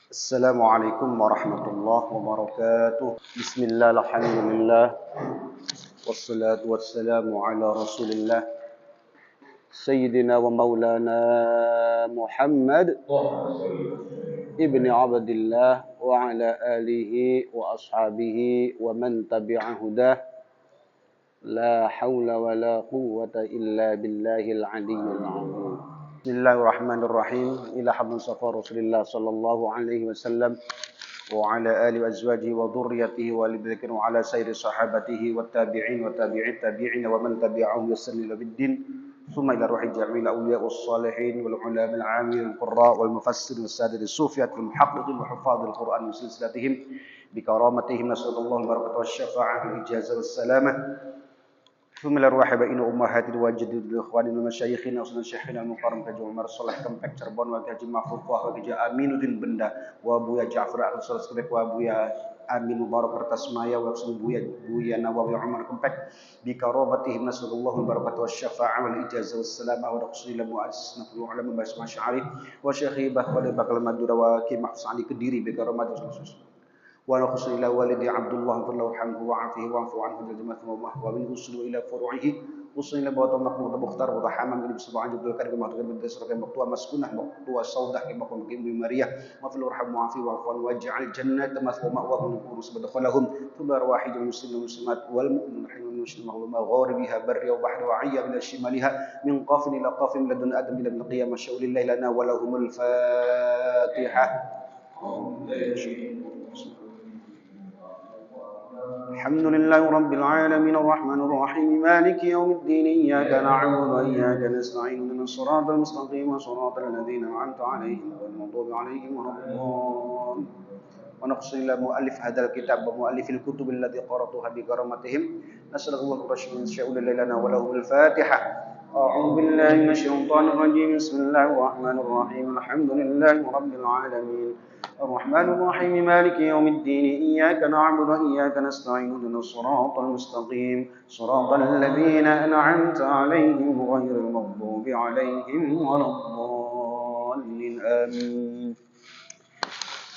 Assalamualaikum warahmatullahi wabarakatuh. Bismillah, alhamdulillah. Wassalatu wassalamu ala rasulillah. Sayyidina wa maulana Muhammad ibni abdillah wa ala alihi wa ashabihi wa man tabi'a hudah. La hawla wa la quwwata illa billahil aliyyil azim. Bismillahirrahmanirrahim. Ila hamdun safa Rasulillah sallallahu alaihi wasallam wa ala alihi wa azwajihi wa dhurriyyatihi wa alihi wa ala sairi sahabatihi wa tabi'in wa tabi'it tabi'in wa man tabi'ahum bi ihsan ila biddin. Thumma ila ruhi jami'il awliya was salihin wal ulama al 'amil al qurra wal mufassirin was sadat as sufiyat wal muhaqqiqin wa hufadh al Qur'an wa silsilatihim bi karamatihim nasallallahu barakatuh was syafa'ah wal ijazah was salamah. ثم الأرواح بين أمهات الواجد الإخوان والمشايخين وصلنا شيخنا المكرم كجو عمر صالح كمبك تربون وكجو محفوظ وكجو أمين الدين بندا وأبويا جعفر أخو صالح كمبك وأبويا أمين مبارك التسمية وأقسم بويا نووي عمر كمبك بكرامتهم نسأل الله البركة والشفاعة والإجازة والسلامة ونقصد إلى مؤسسنا في العلماء باسم شعري وشيخي بخبر بكر المدورة وكيم حسن كديري بكرامته ونخص إلى والدي عبد الله فالله يرحمه وعافيه واعف عنه جل ومن وصل إلى فروعه وصل إلى بوات مقبول مختار وضحاما من بسبع عبد الكريم مقدم بالدسر كما مقطوع مسكونه مقطوع صوده كما قام بمريا وفي الرحم وعافيه واعف واجعل الجنة مثوى مأواهم نكون بدخلهم ثم أرواح المسلمين والمسلمات والمؤمنين والمسلمين المغلومة غاربها بريا وبحر وعيا من شمالها من قاف إلى قاف لدن آدم إلى ابن القيامة شاء لله لنا ولهم الفاتحة. الحمد لله رب العالمين الرحمن الرحيم مالك يوم الدين إياك نعبد وإياك نستعين اهدنا الصراط المستقيم صراط الذين أنعمت عليهم غير المغضوب عليهم ولا الضالين. ونقص إلى مؤلف هذا الكتاب ومؤلف الكتب التي قرأتها بكرامتهم نسأل الله الرشد من شاء لنا ولهم الفاتحة. أعوذ بالله من الشيطان الرجيم بسم الله الرحمن الرحيم الحمد لله رب العالمين الرحمن الرحيم مالك يوم الدين إياك نعبد وإياك نستعين اهدنا الصراط المستقيم صراط الذين أنعمت عليهم غير المغضوب عليهم ولا الضالين آمين.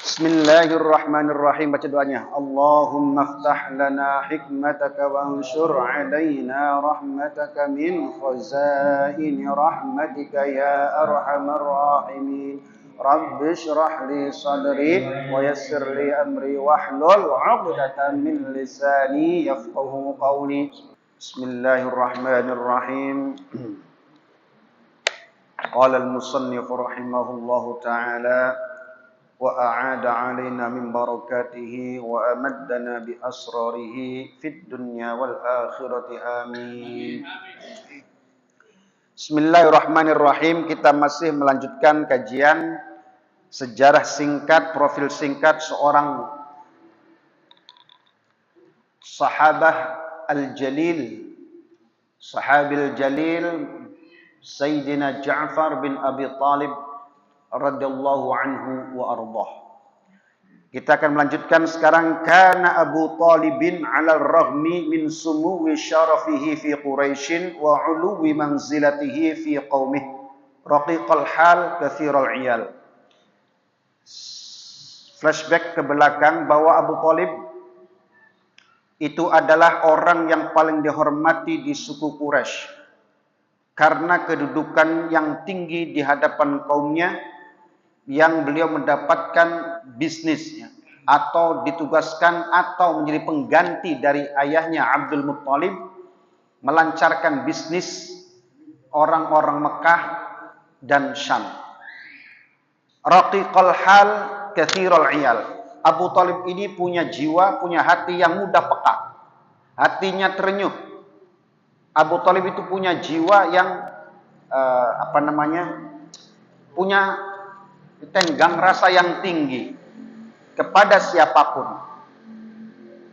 Bismillahirrahmanirrahim. Baca doanya. Allahumma aftah lana hikmataka wa anshur alaina rahmataka min khazaini rahmatika ya arhamar rahimin. Rabbi shrah li sadri wa yassir li amri wahlul 'uqdatam min lisani yafqahu qawli. Bismillahirrahmanirrahim. Qala al-musannif rahimahullahu ta'ala وأعاد علينا من بركاته وأمدنا بأسراره في الدنيا والآخرة آمين. Bismillahirrahmanirrahim. Kita masih melanjutkan kajian sejarah singkat, profil singkat seorang sahabah al-jalil, sahabil jalil Sayyidina Ja'far bin Abi Talib radhiyallahu anhu wa ardah. Kita akan melanjutkan sekarang. Kana Abu Talibin 'ala ar-raghmi min sumuwi syarafihi fi Quraisy wa 'uluwi manzilatihi fi qaumihi raqiqal hal katsiral 'iyal. Flashback ke belakang bahwa Abu Talib itu adalah orang yang paling dihormati di suku Quraisy karena kedudukan yang tinggi di hadapan kaumnya, yang beliau mendapatkan bisnisnya atau ditugaskan atau menjadi pengganti dari ayahnya Abdul Muttalib melancarkan bisnis orang-orang Mekah dan Syam. Raqiqal hal katsiral 'iyal. Abu Talib ini punya jiwa, punya hati yang mudah peka. Hatinya terenyuh. Abu Talib itu punya jiwa yang punya tenggang rasa yang tinggi kepada siapapun.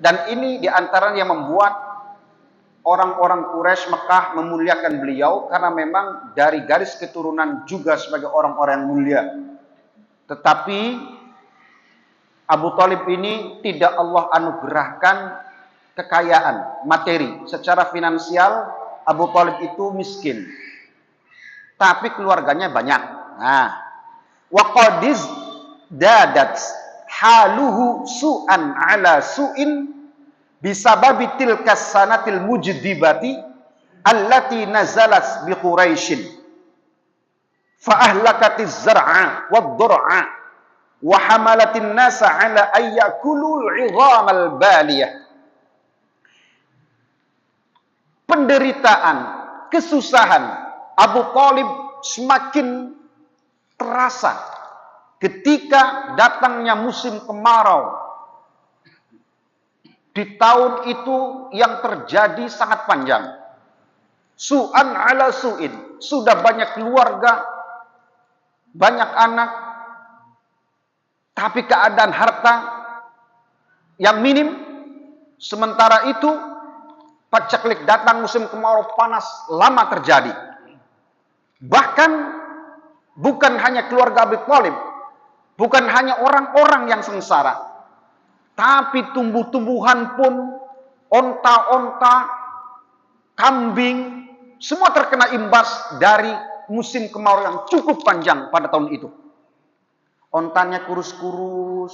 Dan ini diantara yang membuat orang-orang Quraisy Mekah memuliakan beliau, karena memang dari garis keturunan juga sebagai orang-orang yang mulia. Tetapi Abu Talib ini tidak Allah anugerahkan kekayaan materi. Secara finansial Abu Talib itu miskin, tapi keluarganya banyak. Nah, waqadiz Izdadat haluhu su'an ala su'in bisababi tilkas sanatil mujdibati allati nazalat bi Quraisyin fa ahlakatiz zar'a wad dur'a wa hamalatin nasa ala ayyakulul 'idhamal baliyah. Penderitaan, kesusahan Abu Thalib semakin terasa ketika datangnya musim kemarau. Di tahun itu yang terjadi sangat panjang. Su'an ala su'in. Sudah banyak keluarga, banyak anak, tapi keadaan harta yang minim. Sementara itu paceklik datang musim kemarau panas lama terjadi. Bahkan bukan hanya keluarga Abi Thalib, bukan hanya orang-orang yang sengsara, tapi tumbuh-tumbuhan pun, onta-onta, kambing, semua terkena imbas dari musim kemarau yang cukup panjang pada tahun itu. Ontanya kurus-kurus,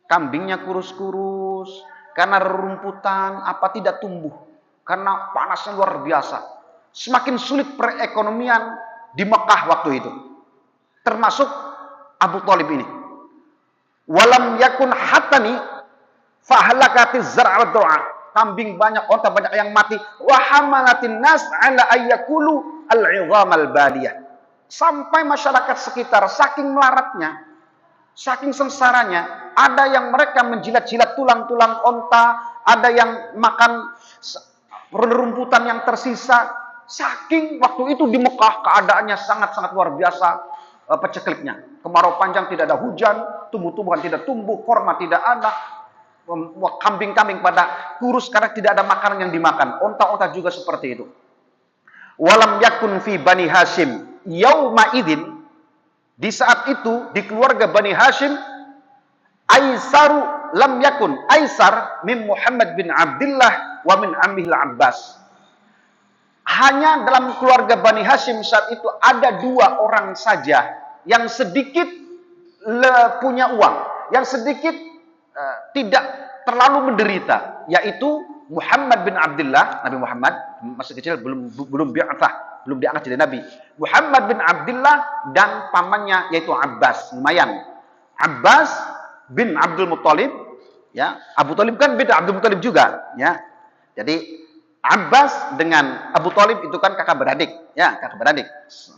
kambingnya kurus-kurus, karena rerumputan tidak tumbuh. Karena panasnya luar biasa. Semakin sulit perekonomian di Mekah waktu itu. Termasuk Abu Thalib ini. Walam yakun hatani fahalakatiz zar'a wad du'a. Kambing banyak, onta banyak yang mati. Wa hamalatin nas ala ayyakulu al-'idhamal baliyah. Sampai masyarakat sekitar saking melaratnya, saking sengsaranya, ada yang mereka menjilat-jilat tulang-tulang onta, ada yang makan rumputan yang tersisa. Saking waktu itu di Mekah keadaannya sangat-sangat luar biasa pecekliknya. Kemarau panjang, tidak ada hujan, tumbuh-tumbuhan tidak tumbuh, korma tidak ada, kambing-kambing pada kurus karena tidak ada makanan yang dimakan. Onta-onta juga seperti itu. Walam yakun fi Bani Hashim yauma idzin, di saat itu di keluarga Bani Hashim, Aisaru lam yakun Aisar min Muhammad bin Abdullah wa min ammihil Abbas. Hanya dalam keluarga Bani Hashim saat itu ada 2 orang saja yang sedikit punya uang, yang sedikit tidak terlalu menderita, yaitu Muhammad bin Abdullah. Nabi Muhammad masih kecil, belum diangkat jadi nabi. Muhammad bin Abdullah dan pamannya yaitu Abbas. Lumayan. Abbas bin Abdul Muthalib, ya. Abu Thalib kan beda, Abdul Muthalib juga, ya. Jadi Abbas dengan Abu Thalib itu kan kakak beradik, ya, kakak beradik.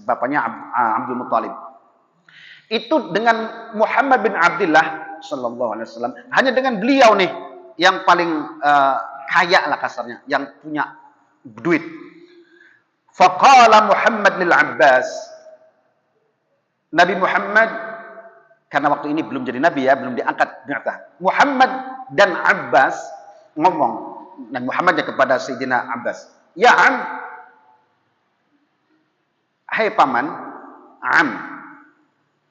Bapaknya Abdul Muthalib. Itu dengan Muhammad bin Abdullah sallallahu alaihi wasallam, hanya dengan beliau nih yang paling kaya lah kasarnya, yang punya duit. Faqala Muhammad lil Abbas. Nabi Muhammad, karena waktu ini belum jadi nabi ya, belum diangkat ternyata. Muhammad dan Abbas ngomong, dan Muhammadnya kepada Sayyidina Abbas, ya Am, hai paman.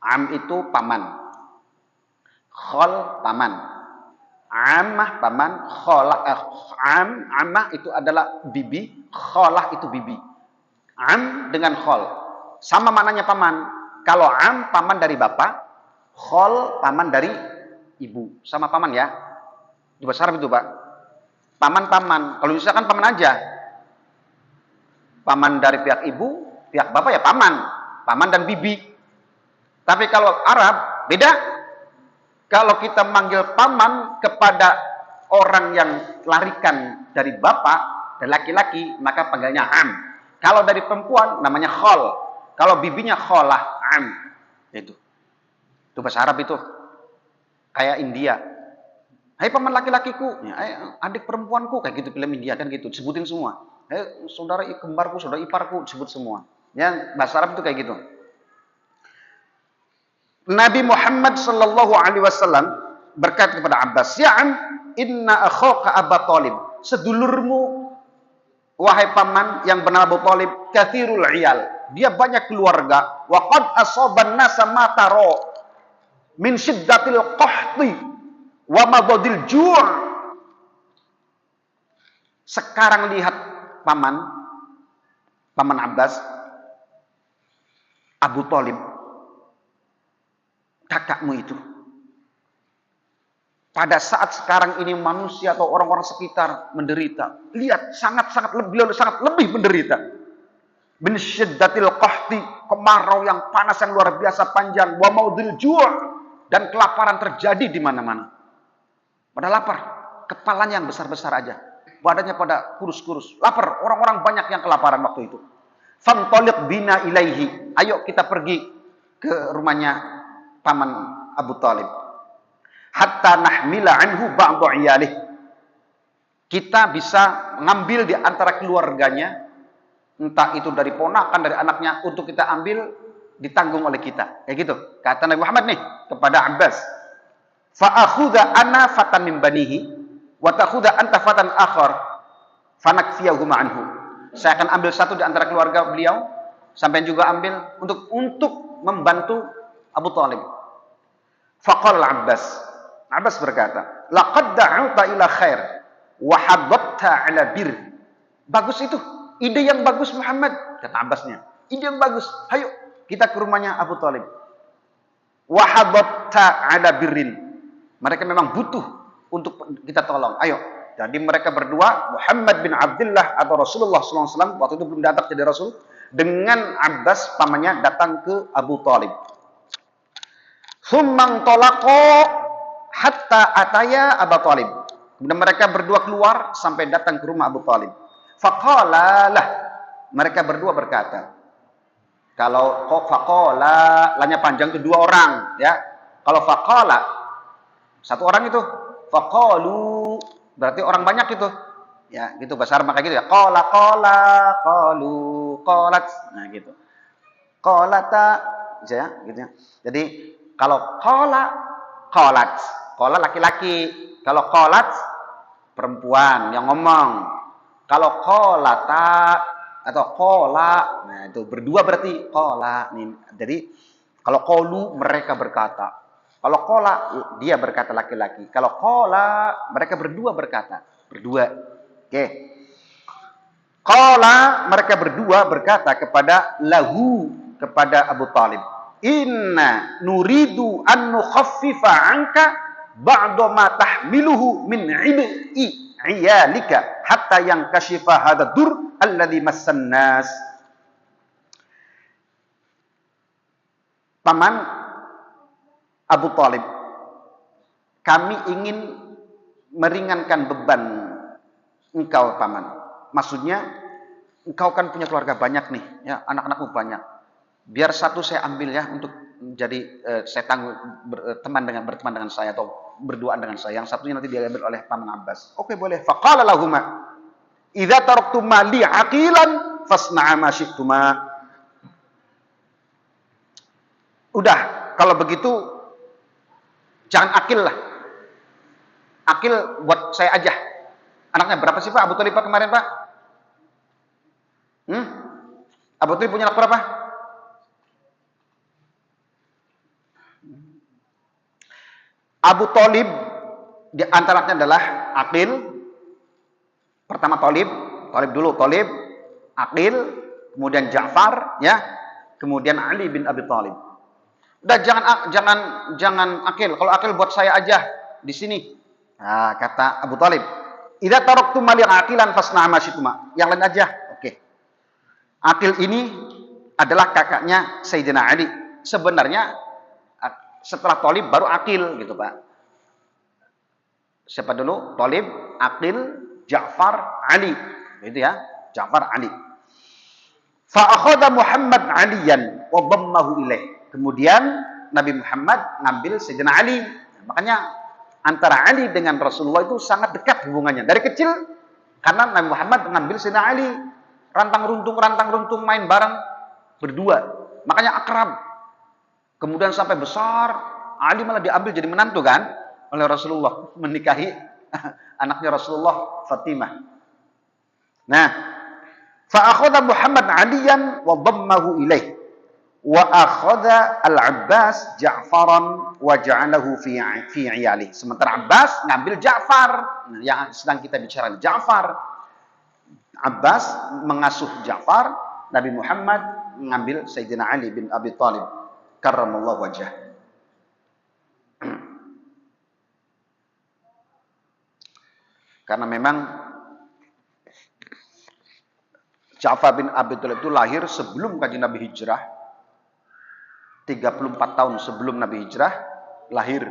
Am itu paman, khol paman, ammah paman, ammah itu adalah bibi, kholah itu bibi. Am dengan khol sama maknanya paman. Kalau am paman dari bapak, khol paman dari ibu, sama paman ya. Di bahasa Arab itu Pak, paman-paman. Kalau misalkan paman aja, paman dari pihak ibu, pihak bapak ya paman dan bibi. Tapi kalau Arab beda. Kalau kita manggil paman kepada orang yang larikan dari bapak dan laki-laki, maka panggilnya am. Kalau dari perempuan namanya khol. Kalau bibinya kholah, am. Itu bahasa Arab itu. Kayak India. Hai paman laki-lakiku, ya, adik perempuanku, kayak gitu film India kan gitu, sebutin semua. Hai saudara kembarku, saudara iparku, sebut semua. Ya, bahasa Arab itu kayak gitu. Nabi Muhammad sallallahu alaihi wasallam berkata kepada Abbas, "Ya am, inna akhaka Abu Thalib." Sedulurmu wahai paman yang bernama Abu Thalib, katsirul iyal. Dia banyak keluarga. Wa qad asaban nasa ma taro min syiddatil qahti wa madadil ju'. Sekarang lihat paman Abbas, Abu Thalib kakakmu itu. Pada saat sekarang ini manusia atau orang-orang sekitar menderita. Lihat, sangat lebih menderita. Min syiddatil qahti, kemarau yang panas yang luar biasa panjang. Wa maudil ju', dan kelaparan terjadi di mana-mana. Pada lapar, kepalanya yang besar-besar aja. Badannya pada kurus-kurus. Lapar, orang-orang banyak yang kelaparan waktu itu. Fantaliq bina ilaihi. Ayo kita pergi ke rumahnya paman Abu Talib. Hatta nahmila anhu ba'du iyalih. Kita bisa ngambil di antara keluarganya, entah itu dari ponakan, dari anaknya, untuk kita ambil, ditanggung oleh kita. Kayak gitu. Kata Nabi Muhammad nih kepada Abbas. Fa akhudha ana fatan min banihi wa takhudha anta fatan akhar fanakfiyahuma anhu. Saya akan ambil satu di antara keluarga beliau, sampai juga ambil untuk membantu Abu Talib. Faqala Abbas. Abbas berkata, laqad da'uta ila khair wa habatta ala bir. Bagus itu, ide yang bagus Muhammad, kata Abbasnya. Ide yang bagus. Ayo kita ke rumahnya Abu Talib. Wa habatta ala birrin. Mereka memang butuh untuk kita tolong. Ayo. Jadi mereka berdua, Muhammad bin Abdullah atau Rasulullah SAW, waktu itu belum datang jadi Rasul, dengan Abbas pamannya datang ke Abu Talib. Summang tolako hatta ataya Abu Talib. Kemudian mereka berdua keluar sampai datang ke rumah Abu Talib. Faqala lah. Mereka berdua berkata. Kalau faqala, lanya panjang itu dua orang, ya. Kalau faqala, satu orang itu. Faqalu, berarti orang banyak itu. Ya, gitu bahasa Arab kayak gitu ya. Qala, qalu, qalat. Nah, gitu. Qalata, ya, gitu ya. Jadi kalau qalat, qala laki-laki. Kalau qalat perempuan yang ngomong. Kalau qalata atau qala, nah itu berdua berarti qala. Jadi kalau qalu mereka berkata. Kalau qala dia berkata laki-laki. Kalau qala mereka berdua berkata. Berdua. Oke. Qala mereka berdua berkata kepada kepada Abu Talib. Inna nuridu an nukhaffifa anka ba'da ma tahmiluhu min iyalika hatta yankashifa hadha dur alladhi massan nas. Paman Abu Talib, kami ingin meringankan beban engkau paman. Maksudnya engkau kan punya keluarga banyak nih, ya, anak-anakmu banyak. Biar satu saya ambil ya untuk jadi saya tanggung berteman dengan saya atau berduaan dengan saya. Yang satunya nanti diambil oleh paman Abbas. Oke, boleh. Faqala lahuma idza taraktuma li aqilan fasna'a ma syi'tuma. Udah, kalau begitu jangan akil lah. Akil buat saya aja. Anaknya berapa sih Pak Abu Talib Pak kemarin Pak? Abu Talib punya anak berapa? Abu Talib di antaranya adalah Aqil. Pertama Talib dulu, Aqil, kemudian Ja'far, ya, kemudian Ali bin Abi Talib. Udah jangan Aqil. Kalau Aqil buat saya aja di sini. Nah, kata Abu Talib, idza taraktum mali aqilan fasna ma syi'tuma. Yang lain aja. Oke. Aqil ini adalah kakaknya Sayyidina Ali. Sebenarnya setelah Talib baru Aqil gitu Pak. Siapa dulu? Talib, Aqil, Ja'far, Ali. Itu ya, Ja'far, Ali. Fa akhadha Muhammad aliyan wa dhammahu ilaih. Kemudian Nabi Muhammad ngambil Sayyidina Ali. Makanya antara Ali dengan Rasulullah itu sangat dekat hubungannya. Dari kecil karena Nabi Muhammad ngambil Sayyidina Ali. Rantang runtung main bareng berdua. Makanya akrab. Kemudian sampai besar, Ali malah diambil jadi menantu kan oleh Rasulullah, menikahi anaknya Rasulullah, Fatimah. Nah, fa akhadha Muhammad aliyan wa dhammahu ilaih wa akhadha al-Abbas Ja'faran wa ja'alahu fi iyali. Sementara Abbas ngambil Ja'far. Nah, yang sedang kita bicara Ja'far. Abbas mengasuh Ja'far, Nabi Muhammad mengambil Sayyidina Ali bin Abi Talib karramallahu wajhah. Karena memang Ja'far bin Abi Thalib itu lahir sebelum Kanjeng Nabi hijrah. 34 tahun sebelum Nabi hijrah lahir.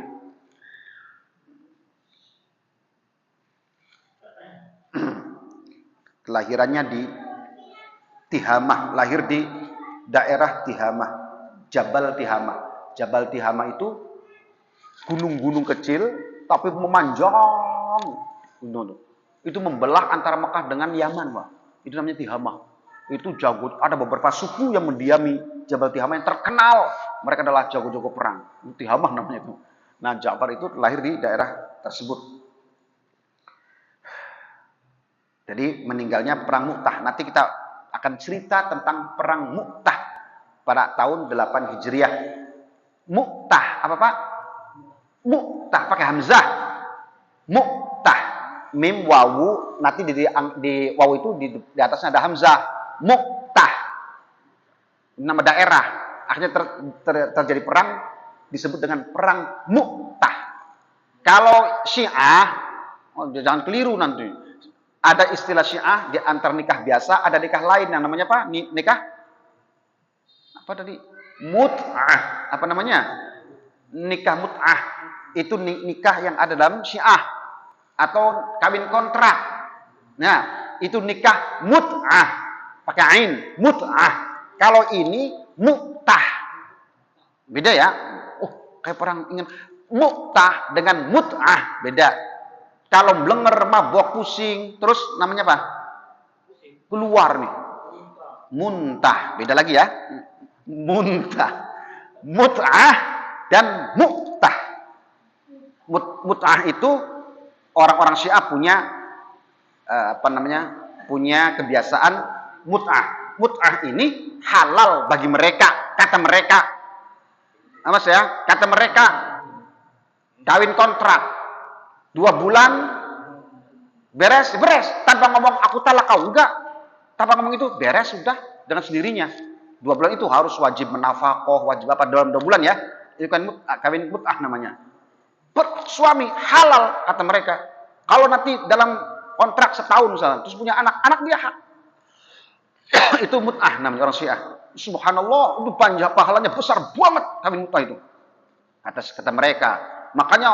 Kelahirannya di Tihamah, lahir di daerah Tihamah, Jabal Tihamah. Jabal Tihamah itu gunung-gunung kecil tapi memanjang. Itu membelah antara Mekah dengan Yaman, Pak. Itu namanya Tihamah. Itu jago, ada beberapa suku yang mendiami Jabal Tihamah yang terkenal. Mereka adalah jago-jago perang. Tihamah namanya itu. Nah, Ja'far itu lahir di daerah tersebut. Jadi meninggalnya perang Mu'tah. Nanti kita akan cerita tentang perang Mu'tah pada tahun 8 Hijriah. Mu'tah, apa Pak? Mu'tah pakai hamzah. Mu'tah. Mim wawu, nanti di wawu itu di atasnya ada hamzah. Mu'tah. Nama daerah. Akhirnya terjadi perang disebut dengan perang Mu'tah. Kalau Syiah, jangan keliru nanti. Ada istilah Syiah di antara nikah biasa, ada nikah lain yang namanya apa? Nikah apa tadi? Mut'ah. Apa namanya? Nikah mut'ah. Itu nikah yang ada dalam Syiah atau kawin kontrak. Nah, itu nikah mut'ah. Pakai ain, mut'ah. Kalau ini mu'tah. Beda ya? Oh, kayak perang ingin mu'tah dengan mut'ah beda. Kalau blenger, mabok, pusing, terus namanya apa? Keluar nih. Muntah. Beda lagi ya. Muntah. Mut'ah dan mu'tah. Mut'ah itu orang-orang Syiah punya punya kebiasaan mut'ah. Mut'ah ini halal bagi mereka, kata mereka. Mas ya, kata mereka kawin kontrak. 2 bulan beres tanpa ngomong aku talak kau, enggak. Tanpa ngomong itu beres sudah dengan sendirinya. 2 bulan itu harus wajib menafkah, wajib apa dalam 2 bulan ya. Itu kan kawin mut'ah namanya. Suami halal kata mereka. Kalau nanti dalam kontrak setahun misalnya, terus punya anak dia hak. Itu mut'ah namanya orang Syiah. Subhanallah, itu panjang pahalanya besar banget kawin mut'ah itu. Kata mereka. Makanya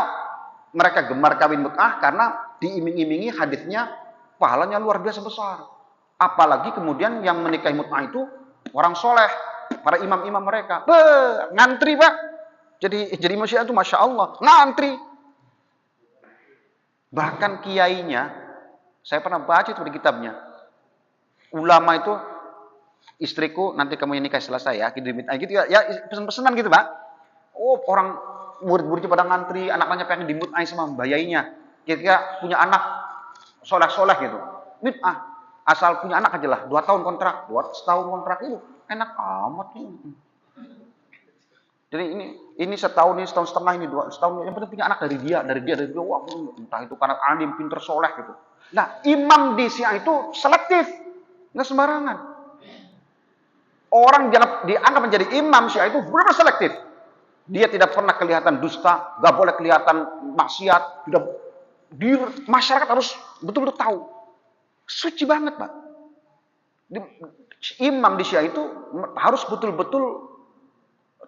mereka gemar kawin mut'ah karena diiming-imingi hadisnya pahalanya luar biasa besar. Apalagi kemudian yang menikahi mut'ah itu orang soleh, para imam-imam mereka. Ngantri Pak. Jadi imam Syiah itu Masya Allah, ngantri. Bahkan kiainya, saya pernah baca itu di kitabnya. Ulama itu, istriku nanti kamu yang nikah setelah saya, gitu ya pesan-pesanan gitu Pak. Oh, orang murid-muridnya pada ngantri, anak-anaknya pengen dimut'ah sama bayainya. Kira-kira punya anak soleh-soleh gitu. Mut'ah. Asal punya anak aja lah. 2 tahun kontrak, setahun kontrak itu enak amat nih. Jadi ini setahun setengah ini 2 setahun yang penting punya anak dari dia. Wah, entah itu karena alim pinter soleh gitu. Nah, imam di Syiah itu selektif, nggak sembarangan. Orang dianggap menjadi imam Syiah itu benar-benar selektif. Dia tidak pernah kelihatan dusta, gak boleh kelihatan maksiat. Di masyarakat harus betul-betul tahu. Suci banget, Pak. Imam di Syiah itu harus betul-betul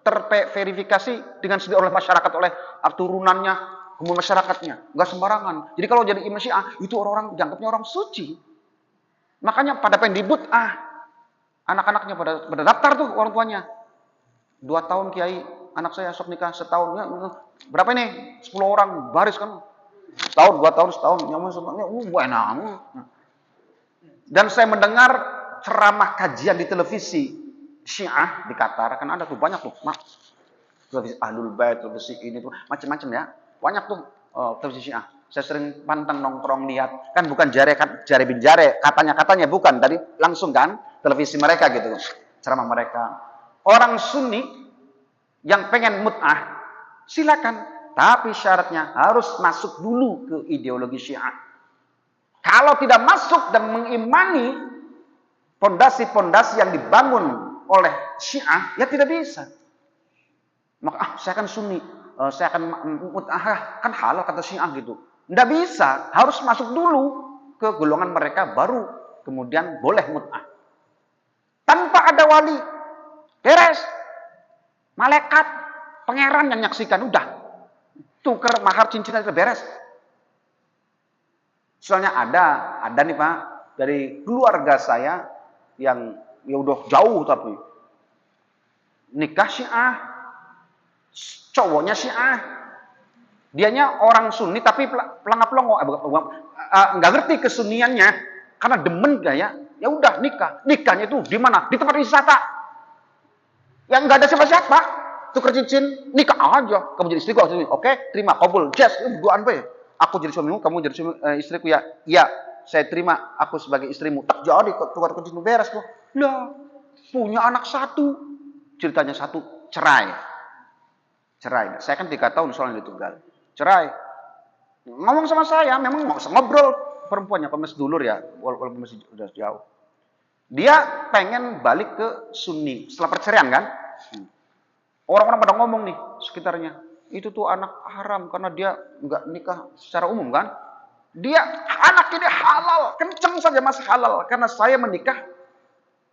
terverifikasi dengan sendiri oleh masyarakat, oleh turunannya, kemudian masyarakatnya. Gak sembarangan. Jadi kalau jadi imam Syiah, itu orang-orang dianggapnya orang suci. Makanya pada pengen dibut'ah. Anak-anaknya pada daftar tuh orang tuanya. 2 tahun Kiai, anak saya sok nikah setahun. Ya, berapa ini? 10 orang baris kan. Setahun, 2 tahun, setahun. Enak. Dan saya mendengar ceramah kajian di televisi Syiah di Qatar. Kan ada tuh banyak tuh. Televisi Ahlul Bait, televisi ini tuh. Macam-macam ya. Banyak tuh televisi Syiah. Saya sering pantang nongkrong lihat. Kan bukan jare bin jare. Katanya bukan. Tadi langsung kan. Televisi mereka gitu. Ceramah mereka. Orang Sunni yang pengen mut'ah, silakan. Tapi syaratnya harus masuk dulu ke ideologi Syiah. Kalau tidak masuk dan mengimani pondasi-pondasi yang dibangun oleh Syiah, ya tidak bisa. Maka saya kan Sunni, saya akan mut'ah, kan halal kata Syiah gitu. Nggak bisa, harus masuk dulu ke golongan mereka, baru kemudian boleh mut'ah. Tanpa ada wali, beres. Malaikat, pangeran yang nyaksikan, udah. Tuker mahar cincin aja beres. Soalnya ada nih Pak, dari keluarga saya yang ya udah jauh tapi nikah Syiah, cowoknya Syiah, dianya orang Sunni tapi pelangap-pelongo, nggak ngerti kesuniannya karena demen gaya, ya udah nikahnya itu di mana? Di tempat wisata, yang nggak ada siapa-siapa, tukar cincin, nikah aja, kamu jadi istriku, oke, terima, kabul, yes, berduaan be. Aku jadi suamimu, kamu jadi istriku ya. Iya, saya terima aku sebagai istrimu. Tak jadi tukar cincin beres kok. Lah, punya anak satu. Ceritanya satu, cerai. Saya kan 3 tahun soalnya ditunggal. Cerai. Ngomong sama saya, memang mau ngobrol perempuannya, masih dulur ya, walaupun masih udah jauh. Dia pengen balik ke Sunni setelah perceraian kan. Orang-orang pada ngomong nih sekitarnya. Itu tuh anak haram karena dia nggak nikah secara umum kan. Dia anak ini halal, kenceng saja masih halal karena saya menikah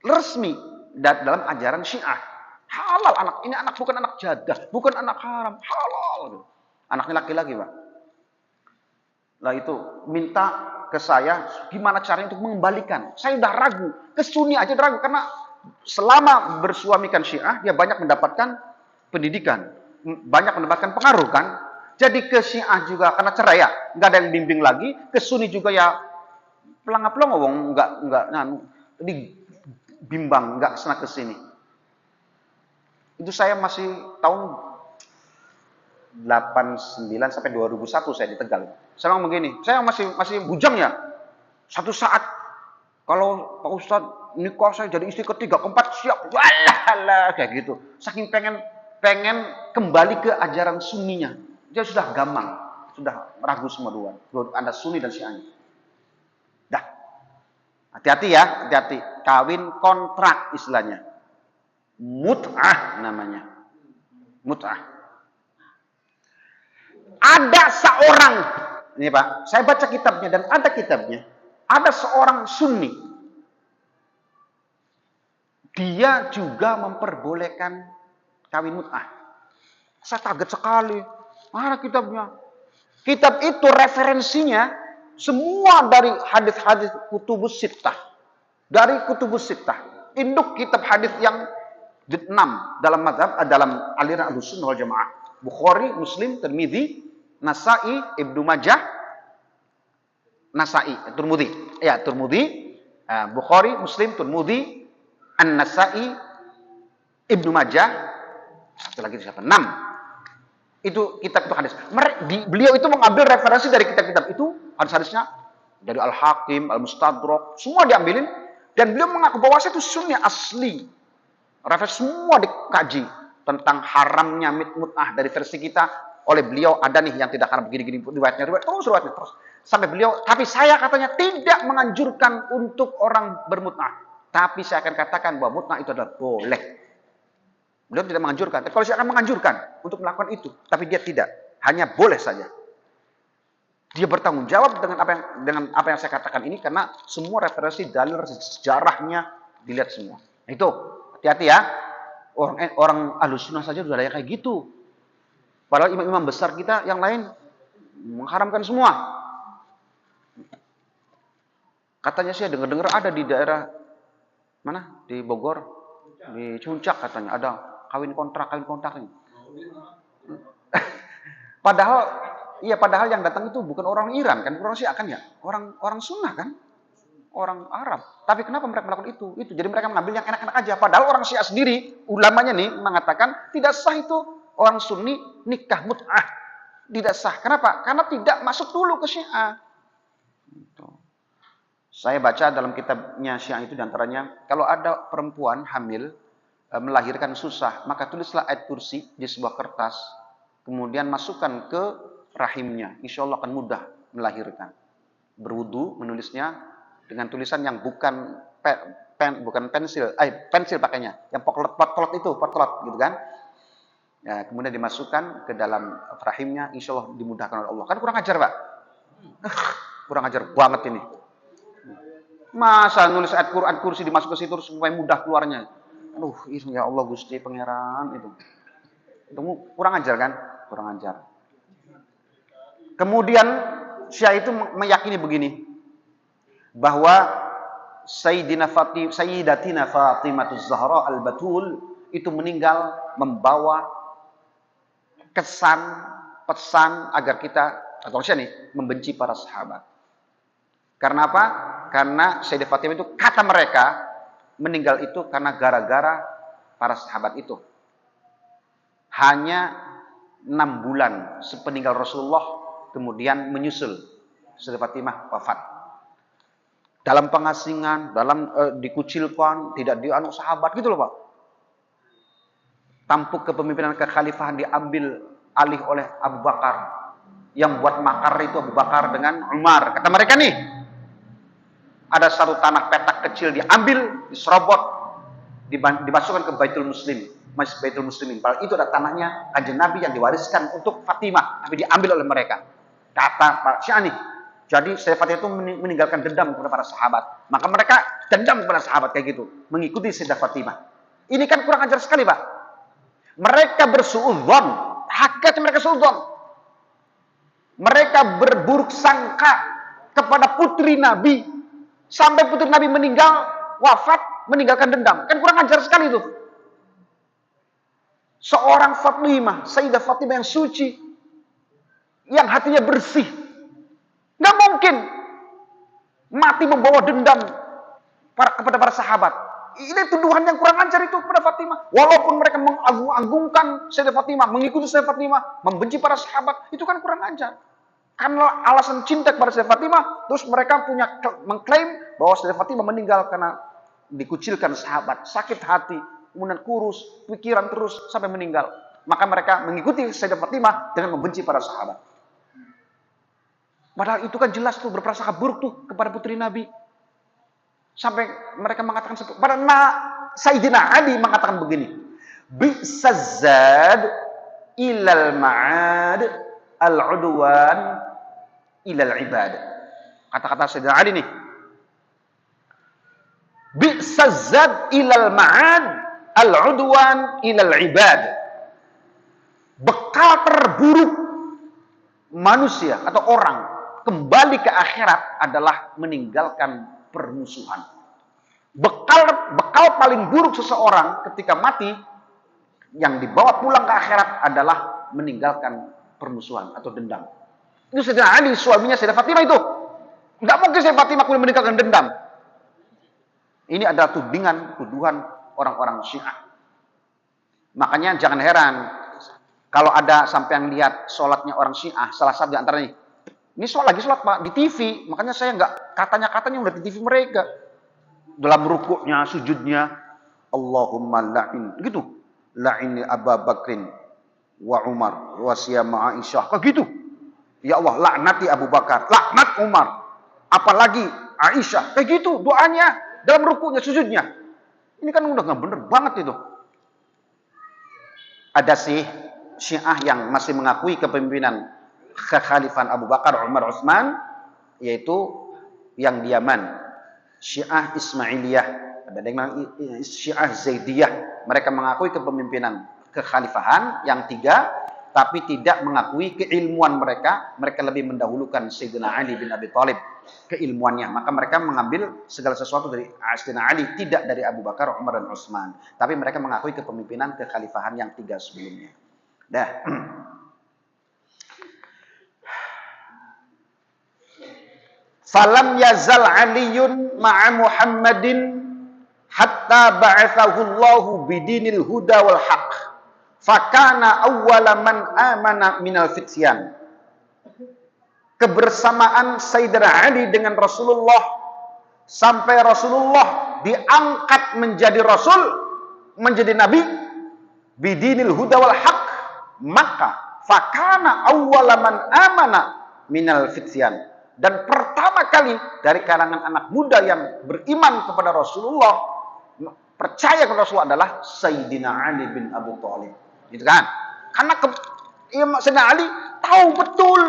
resmi dalam ajaran Syiah. Halal anak ini, anak bukan anak jadah, bukan anak haram, halal. Anaknya laki-laki, Pak. Lah itu minta ke saya gimana caranya untuk mengembalikan. Saya udah ragu, ke Sunni aja ragu karena selama bersuamikan Syiah dia banyak mendapatkan pendidikan, banyak mendapatkan pengaruh kan. Jadi ke Syiah juga karena cerai ya, nggak ada yang bimbing lagi. Ke Sunni juga ya pelangap-pelongo wong nggak dibimbang, nggak sana ke sini. Itu saya masih tahun 89 sampai 2001 saya di Tegal. Saya ngomong begini, saya masih bujang ya. Satu saat kalau Pak Ustadz nikah saya jadi istri ketiga, keempat siap, walah kayak gitu. Saking pengen kembali ke ajaran Sunninya. Dia sudah gamang, sudah ragu semua dua. Anda Sunni dan Syiah. Dah. Hati-hati ya, hati-hati. Kawin kontrak istilahnya. Mut'ah namanya. Mut'ah. Ada seorang, ini Pak, saya baca kitabnya dan ada kitabnya. Ada seorang Sunni. Dia juga memperbolehkan kawin mut'ah. Saya kaget sekali. Mana kitabnya? Kitab itu referensinya semua dari hadis-hadis kutubus sittah. Dari kutubus sittah. Induk kitab hadis yang 6 dalam mazhab, dalam aliran Ahlussunnah wal Jamaah. Bukhari, Muslim, Tirmidzi, Nasa'i, Ibnu Majah, Nasa'i, Tirmidzi. Ya, Tirmidzi, Bukhari, Muslim, Tirmidzi, An-Nasa'i, Ibnu Majah, satu lagi siapa? 6. Itu kitab itu hadis. Beliau itu mengambil referensi dari kitab-kitab itu, hadis-hadisnya dari Al-Hakim, Al-Mustadrak, semua diambilin dan beliau mengaku bahwa itu Sunni asli. Referensi semua dikaji tentang haramnya mut'ah dari versi kita oleh beliau. Ada nih yang tidak haram begini-gini riwayatnya terus sampai beliau, tapi saya katanya tidak menganjurkan untuk orang bermut'ah. Tapi saya akan katakan bahwa mut'ah itu adalah boleh. Beliau tidak menganjurkan. Tapi kalau saya akan menganjurkan untuk melakukan itu, tapi dia tidak, hanya boleh saja. Dia bertanggung jawab dengan apa yang saya katakan ini karena semua referensi dalil sejarahnya dilihat semua. Itu hati-hati ya. Orang Ahlussunnah saja sudah ada yang kayak gitu. Padahal imam-imam besar kita yang lain mengharamkan semua. Katanya saya dengar-dengar ada di daerah mana? Di Bogor, di Puncak katanya ada kawin kontrak ini. Padahal yang datang itu bukan orang Iran kan, orang Syiah kan ya, orang Sunnah kan, orang Arab. Tapi kenapa mereka melakukan itu? Jadi mereka mengambil yang enak-enak aja. Padahal orang Syiah sendiri, ulamanya nih mengatakan tidak sah itu orang Sunni nikah mut'ah, tidak sah. Kenapa? Karena tidak masuk dulu ke Syiah. Saya baca dalam kitabnya Syiah itu diantaranya, kalau ada perempuan hamil, melahirkan susah, maka tulislah ayat kursi di sebuah kertas, kemudian masukkan ke rahimnya, insya Allah akan mudah melahirkan. Berwudu menulisnya dengan tulisan yang bukan pensil pakainya, yang potlot gitu kan. Ya, kemudian dimasukkan ke dalam rahimnya, insya Allah dimudahkan oleh Allah. Kan kurang ajar Pak. Kurang ajar banget ini. Masa nulis ayat Quran kursi dimasuk ke situ supaya mudah keluarnya. Aduh, ya Allah Gusti Pangeran itu. Itu kurang ajar kan? Kurang ajar. Kemudian Syiah itu meyakini begini, bahwa Sayyidatina Fatimah Zahra Al-Batul itu meninggal membawa kesan, pesan agar kita, atau Syiah nih, membenci para sahabat. Karena apa? Karena Sayyidah Fatimah itu, kata mereka, meninggal itu karena gara-gara para sahabat itu. Hanya 6 bulan sepeninggal Rasulullah, kemudian menyusul Sayyidah Fatimah wafat. Dalam pengasingan, dikucilkan, tidak dianut sahabat, gitu loh Pak. Tampuk kepemimpinan kekhalifahan diambil alih oleh Abu Bakar. Yang buat makar itu Abu Bakar dengan Umar. Kata mereka nih, ada satu tanah petak kecil diambil, diserobot, dimasukkan ke Baitul Muslim, Masjid Baitul Muslimin. Padahal itu ada tanahnya Kanjeng Nabi yang diwariskan untuk Fatimah, tapi diambil oleh mereka. Kata Pak Syiah nih, jadi Sayyidah Fatimah itu meninggalkan dendam kepada para sahabat. Maka mereka dendam kepada sahabat kayak gitu, mengikuti Sayyidah Fatimah. Ini kan kurang ajar sekali Pak. Mereka bersuudzon, hakikatnya mereka suudzon. Mereka berburuk sangka kepada putri Nabi. Sampai putri Nabi meninggal, wafat, meninggalkan dendam. Kan kurang ajar sekali itu. Seorang Fatimah, Sayyidah Fatimah yang suci, yang hatinya bersih, nggak mungkin mati membawa dendam kepada para sahabat. Ini tuduhan yang kurang ajar itu kepada Fatimah. Walaupun mereka mengagung-agungkan Sayyidah Fatimah, mengikuti Sayyidah Fatimah, membenci para sahabat, itu kan kurang ajar. Karena alasan cinta kepada Sayyidah Fatimah, terus mereka mengklaim bahwa Sayyidah Fatimah meninggal karena dikucilkan sahabat, sakit hati, kemudian kurus, pikiran terus sampai meninggal. Maka mereka mengikuti Sayyidah Fatimah dengan membenci para sahabat. Padahal itu kan jelas tuh berprasangka buruk tuh kepada putri Nabi. Sampai mereka mengatakan seperti, padahal Sayyidina Ali mengatakan begini, bi'sazzad ilal ma'ad al-udwan ilal ibad. Kata-kata Sayyidina Ali nih, bi'sazzad ilal ma'ad al-udwan ilal ibad. Bekal terburuk manusia atau orang kembali ke akhirat adalah meninggalkan permusuhan. Bekal paling buruk seseorang ketika mati yang dibawa pulang ke akhirat adalah meninggalkan permusuhan atau dendam. Itu Sayyidina Ali, suaminya Sayyidah Fatimah itu. Enggak mungkin Sayyidah Fatimah kemudian meninggalkan dendam. Ini adalah tuduhan orang-orang Syiah. Makanya jangan heran kalau ada sampai yang lihat sholatnya orang Syiah, salah satu di antaranya, ini sholat Pak di TV, makanya saya nggak katanya udah di TV mereka. Dalam rukuknya, sujudnya, Allahumma la'in, gitu. La'in Abu Bakrin wa Umar wa siyama Aisyah, kayak gitu. Ya Allah, laknati Abu Bakar, laknat Umar, apalagi Aisyah, kayak gitu doanya dalam rukuknya, sujudnya. Ini kan udah nggak bener banget itu. Ada sih Syiah yang masih mengakui kepemimpinan kekhalifahan Abu Bakar, Umar, Utsman, yaitu yang di Yaman. Syiah Ismailiyah, ada yang Syiah Zaidiyah. Mereka mengakui kepemimpinan kekhalifahan yang 3, tapi tidak mengakui keilmuan mereka. Mereka lebih mendahulukan Sayyidina Ali bin Abi Thalib keilmuannya. Maka mereka mengambil segala sesuatu dari Sayyidina Ali, tidak dari Abu Bakar, Umar, dan Utsman. Tapi mereka mengakui kepemimpinan kekhalifahan yang 3 sebelumnya. Dah. Falam yazal Aliyun ma'a Muhammadin hatta ba'athahu Allahu bidinil huda wal haq. Fakana awwala man amana minal fityan. Kebersamaan Sayyidina Ali dengan Rasulullah sampai Rasulullah diangkat menjadi Rasul, menjadi Nabi, bidinil huda wal haq, maka fakana awwala man amana minal fityan. Dan pertama kali dari kalangan anak muda yang beriman kepada Rasulullah, percaya kepada Rasulullah adalah Sayyidina Ali bin Abi Thalib. Gitu kan? Karena Sayyidina Ali tahu betul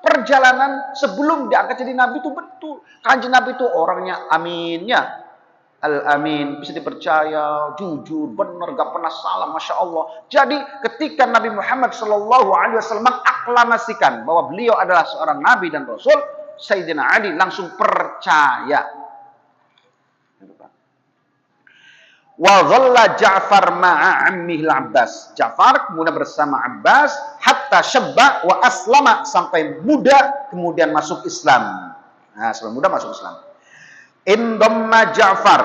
perjalanan sebelum diangkat jadi nabi itu betul. Kanjeng Nabi itu orangnya aminnya. Al-Amin, bisa dipercaya, jujur, benar, gak pernah salah, Masya Allah. Jadi ketika Nabi Muhammad SAW mengaklamasikan bahwa beliau adalah seorang Nabi dan Rasul, Sayyidina Ali langsung percaya. Wa dhalla Ja'far ma'a ammihil Abbas. Ja'far kemudian bersama Abbas hatta syabba wa aslama, sampai muda kemudian masuk Islam. Nah, sampai muda masuk Islam. Indamma Ja'far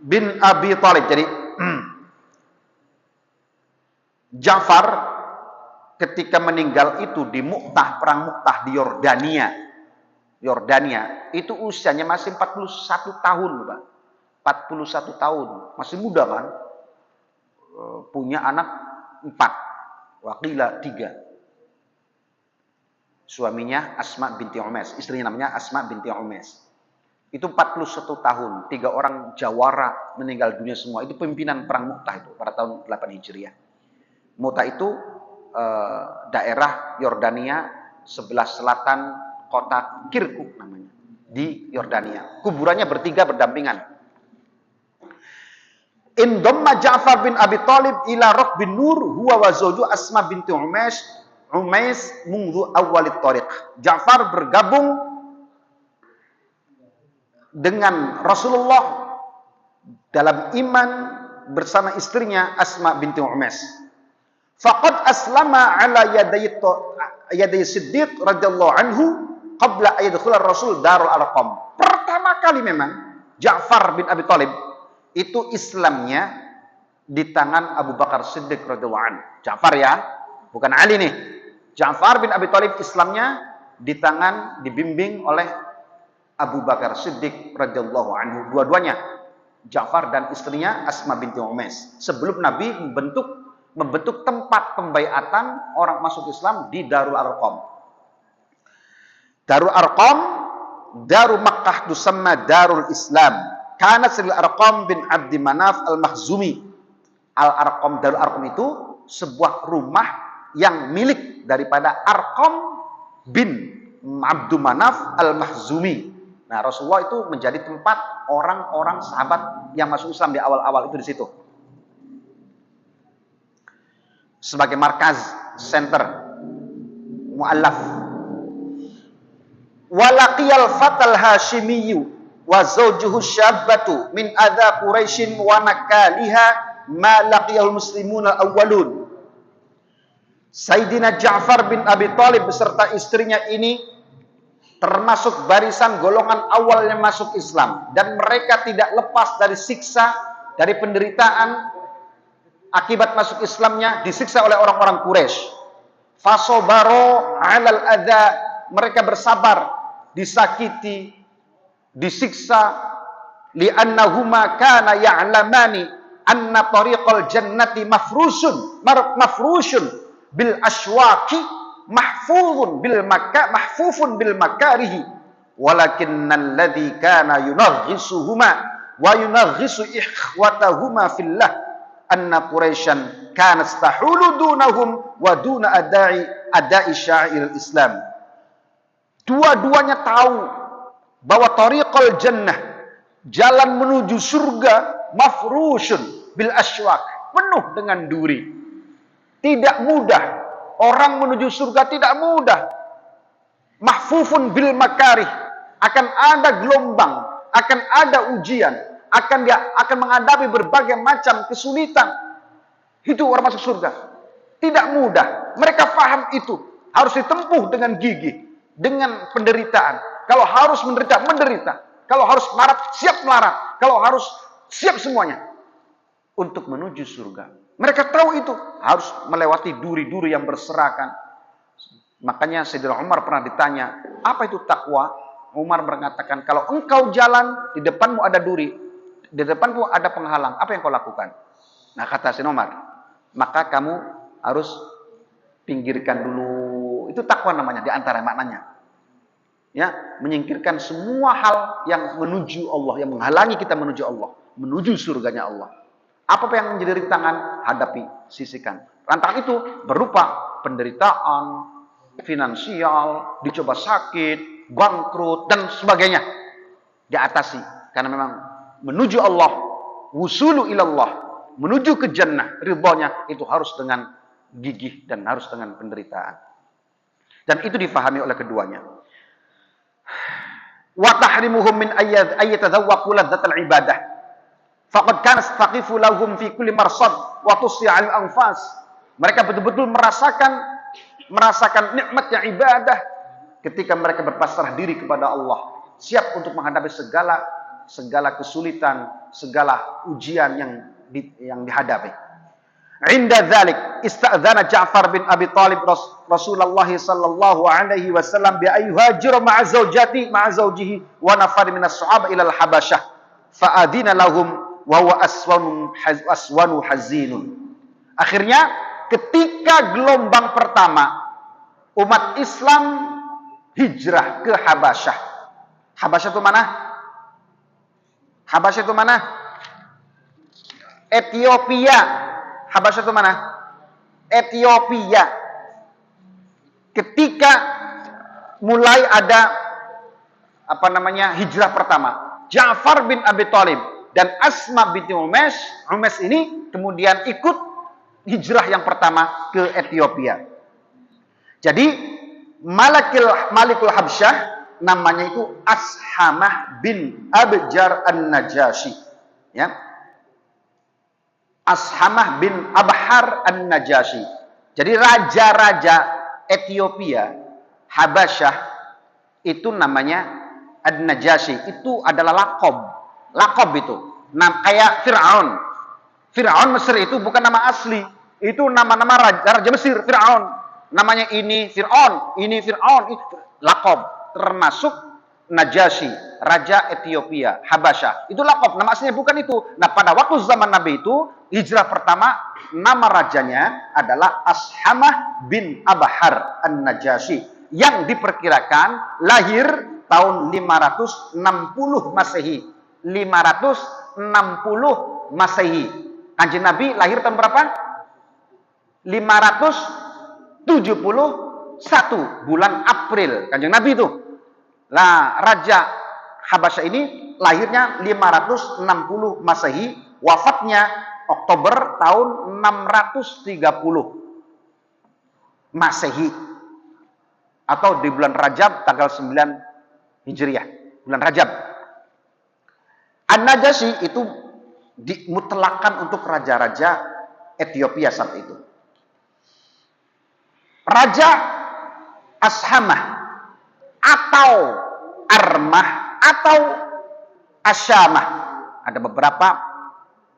bin Abi Thalib. Jadi Ja'far ketika meninggal itu di Mu'tah, perang Mu'tah di Yordania, itu usianya masih 41 tahun, Pak. 41 tahun, masih muda kan? Punya anak 4, wakila 3. Suaminya Asma binti Umays, istrinya namanya Asma binti Umays. Itu 41 tahun, 3 orang jawara meninggal dunia semua. Itu pimpinan perang Mu'tah itu pada tahun 8 Hijriah. Mu'tah itu daerah Yordania sebelah selatan kota Kirkuk namanya, di Yordania. Kuburannya bertiga berdampingan. Indamma Ja'far bin Abi Thalib ila Raq bin Nur huwa wa zawju Asma binti Umays mundu awwalit thariq. Ja'far bergabung dengan Rasulullah dalam iman bersama istrinya Asma binti Umays. Faqad aslama ala yaday Siddiq radhiyallahu anhu qabla ayadkhula Rasul Darul Arqam. Pertama kali memang Ja'far bin Abi Thalib itu Islamnya di tangan Abu Bakar Siddiq radhiyallahu anhu. Ja'far ya, bukan Ali nih. Ja'far bin Abi Thalib Islamnya dibimbing oleh Abu Bakar Siddiq radhiyallahu anhu, dua-duanya, Ja'far dan istrinya Asma binti Umays. Sebelum Nabi membentuk tempat pembaiatan orang masuk Islam di Darul Arqam. Darul Arqam, Darul Makkah tusamma Darul Islam. Kana Darul Arqam bin Abdi Manaf al-Makhzumi. Al-Arqam, Darul Arqam itu sebuah rumah yang milik daripada Arqam bin Abdu Manaf al-Makhzumi. Nah, Rasulullah itu menjadi tempat orang-orang sahabat yang masuk Islam di awal-awal itu di situ. Sebagai markaz, center, mu'allaf. Walaqiyal fatal hashimiyyu wa zawjuhu syabbatu min adha Quraisyin wa nakaliha ma laqiyahul muslimuna awwalun. Sayyidina Ja'far bin Abi Thalib beserta istrinya ini termasuk barisan golongan awal yang masuk Islam, dan mereka tidak lepas dari siksa, dari penderitaan akibat masuk Islamnya, disiksa oleh orang-orang Quraisy. Fasobaro alal adha, mereka bersabar, disakiti, disiksa, li'annahuma kana ya'lamani anna tariqal jannati mafrushun bil ashwaqi mahfufun bil makarihi, walakinnal ladzi kana yunaghisuhuma wa yunaghisu ikhwatahuma fillah anna Quraisyan kanat tahulu dunahum wa duna adai sya'iril Islam. Dua-duanya tahu bahwa tariqal jannah, jalan menuju surga, mafrushun bil ashwaq, penuh dengan duri. Tidak mudah. Orang menuju surga tidak mudah. Mahfufun bil makarih, akan ada gelombang, akan ada ujian, akan menghadapi berbagai macam kesulitan. Itu orang masuk surga. Tidak mudah. Mereka paham itu. Harus ditempuh dengan gigih, dengan penderitaan. Kalau harus menderita. Kalau harus melarat, siap melarat. Kalau harus siap semuanya untuk menuju surga. Mereka tahu itu harus melewati duri-duri yang berserakan. Makanya Sayyidina Umar pernah ditanya, apa itu takwa? Umar mengatakan, kalau engkau jalan, di depanmu ada duri, di depanmu ada penghalang, apa yang kau lakukan? Nah, kata Sayyidina Umar, maka kamu harus pinggirkan dulu. Itu takwa namanya, di antara maknanya. Ya, menyingkirkan semua hal yang menuju Allah, yang menghalangi kita menuju Allah, menuju surganya Allah. Apa yang menjadi rintangan? Hadapi, sisihkan. Rantangan itu berupa penderitaan, finansial, dicoba sakit, bangkrut, dan sebagainya. Diatasi. Karena memang menuju Allah, wusulu ilallah, menuju ke jannah, ridhonya, itu harus dengan gigih dan harus dengan penderitaan. Dan itu difahami oleh keduanya. Wa tahrimuhum min ayyatadawwaqu ladzatal ibadah. Faqad kana taqifu lahum fi kulli marsad wa tusya al anfas. Mereka betul-betul merasakan nikmatnya ibadah ketika mereka berpasrah diri kepada Allah, siap untuk menghadapi segala kesulitan, segala ujian yang dihadapi. Inda dzalik ista'dzana Ja'far bin Abi Thalib Rasulullah sallallahu alaihi wasallam bi ayyuhajir ma'a zawjihi wa nafar min as-sahaba ila al-Habasyah fa'adina lahum wa huwa aswanu hazinun. Akhirnya ketika gelombang pertama umat Islam hijrah ke Habasyah. Habasyah itu mana? Habasyah itu mana? Ethiopia. Habasyah itu mana? Ethiopia. Ketika mulai ada hijrah pertama, Ja'far bin Abi Thalib dan Asma binti Umays ini kemudian ikut hijrah yang pertama ke Ethiopia. Jadi Malikul Habsyah namanya itu Ashamah bin Abjar An-Najasyi. Ya. Ashamah bin Abhar An-Najasyi. Jadi raja-raja Ethiopia, Habasyah, itu namanya An-Najasyi. Itu adalah lakob itu. Kayak Fir'aun. Fir'aun Mesir itu bukan nama asli. Itu nama-nama raja Mesir, Fir'aun. Namanya ini Fir'aun, lakob. Termasuk Najasyi, raja Ethiopia, Habasyah. Itu lakob, nama aslinya bukan itu. Nah, pada waktu zaman Nabi itu, hijrah pertama, nama rajanya adalah Ashamah bin Abhar An-Najasyi. Yang diperkirakan lahir tahun 560 Masehi. 560 Masehi. Kanjeng Nabi lahir tahun berapa? 571 bulan April. Kanjeng Nabi itu. Nah, Raja Habasyah ini lahirnya 560 Masehi, wafatnya Oktober tahun 630 Masehi. Atau di bulan Rajab tanggal 9 Hijriah, bulan Rajab. An-Najasyi itu dimutlakan untuk raja-raja Ethiopia saat itu. Raja Ashamah atau Armah atau Asyamah. Ada beberapa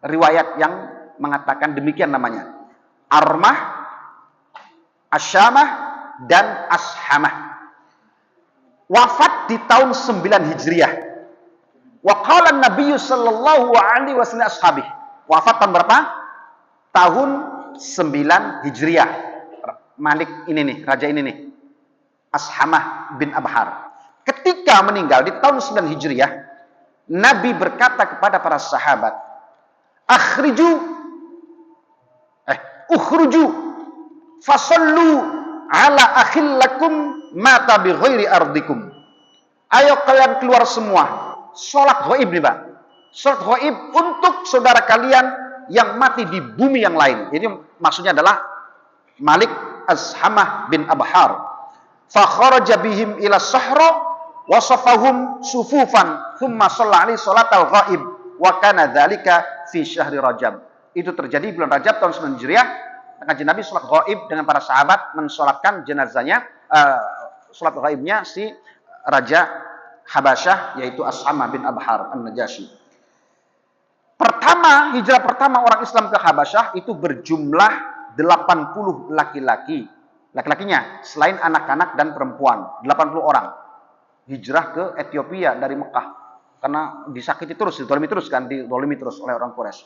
riwayat yang mengatakan demikian namanya. Armah, Asyamah, dan Ashamah. Wafat di tahun 9 Hijriah. Wa qala an-nabiy sallallahu alaihi wasallam ashabihi. Wafat tahun berapa? Tahun 9 Hijriah. Malik ini nih, raja ini nih. Ashamah bin Abhar. Ketika meninggal di tahun 9 Hijriah, Nabi berkata kepada para sahabat, ukhruju fasallu ala akhillakum mata bi ghairi ardikum. Ayo kalian keluar semua. Salat ghaib nih, Pak. Salat ghaib untuk saudara kalian yang mati di bumi yang lain. Jadi maksudnya adalah Malik Ashamah bin Abhar. Fa kharaja bihim ila sahra wa safahum sufufan thumma shalla alaihi salatal ghaib wa kana dzalika fi syahri Rajab. Itu terjadi bulan Rajab tahun 9 Hijriah. Kanjeng Nabi salat ghaib dengan para sahabat mensolatkan jenazahnya, salat ghaibnya si raja Habasyah yaitu Ashamah bin Abhar An-Najasyi. Hijrah pertama orang Islam ke Habasyah itu berjumlah 80 laki-laki. Laki-lakinya selain anak-anak dan perempuan, 80 orang. Hijrah ke Ethiopia dari Mekah karena disakiti terus, didolimi terus oleh orang Quraisy.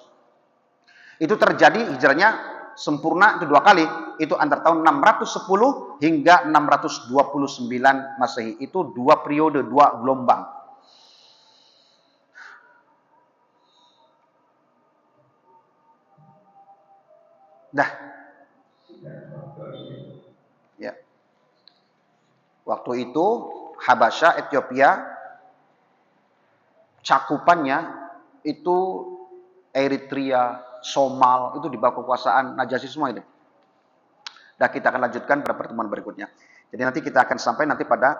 Itu terjadi hijrahnya sempurna itu 2 kali. Itu antara tahun 610 hingga 629 Masehi. Itu 2 periode, 2 gelombang. Dah. Ya. Waktu itu Habasya, Ethiopia, cakupannya itu Eritrea, Somal, itu di bawah kekuasaan Najasyi semua itu. Dan kita akan lanjutkan pada pertemuan berikutnya. Jadi nanti kita akan sampai nanti pada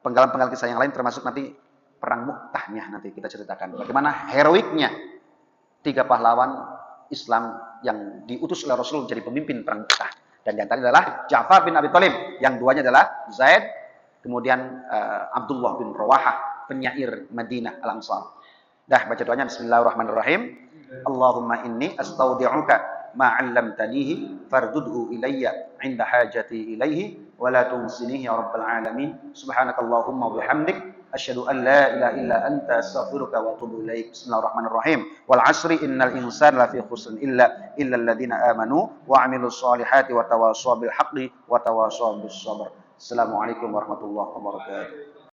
penggalan-penggalan kisah yang lain, termasuk nanti perang Mu'tahnya nanti kita ceritakan. Bagaimana heroiknya 3 pahlawan Islam yang diutus oleh Rasul menjadi pemimpin perang Mu'tah. Dan yang tadi adalah Ja'far bin Abi Thalib, yang duanya adalah Zaid, kemudian Abdullah bin Rawahah, penyair Madinah Al-Ansar. Dah baca doanya bismillahirrahmanirrahim. Allahumma inni astaudi'uka ma 'allamtanihi fardudhu ilayya 'inda hajati ilaihi wa la tunsinihi ya rabbal alamin. Subhanakallahumma wa bihamdik asyhadu an la ilaha illa anta astaghfiruka wa atubu ilaik. Bismillahirrahmanirrahim. Wal 'asri innal insana lafi khusr illa alladziina amanu wa 'amilus solihati wa tawashaw bil haqqi wa tawashaw bis sabr. Assalamualaikum warahmatullahi wabarakatuh.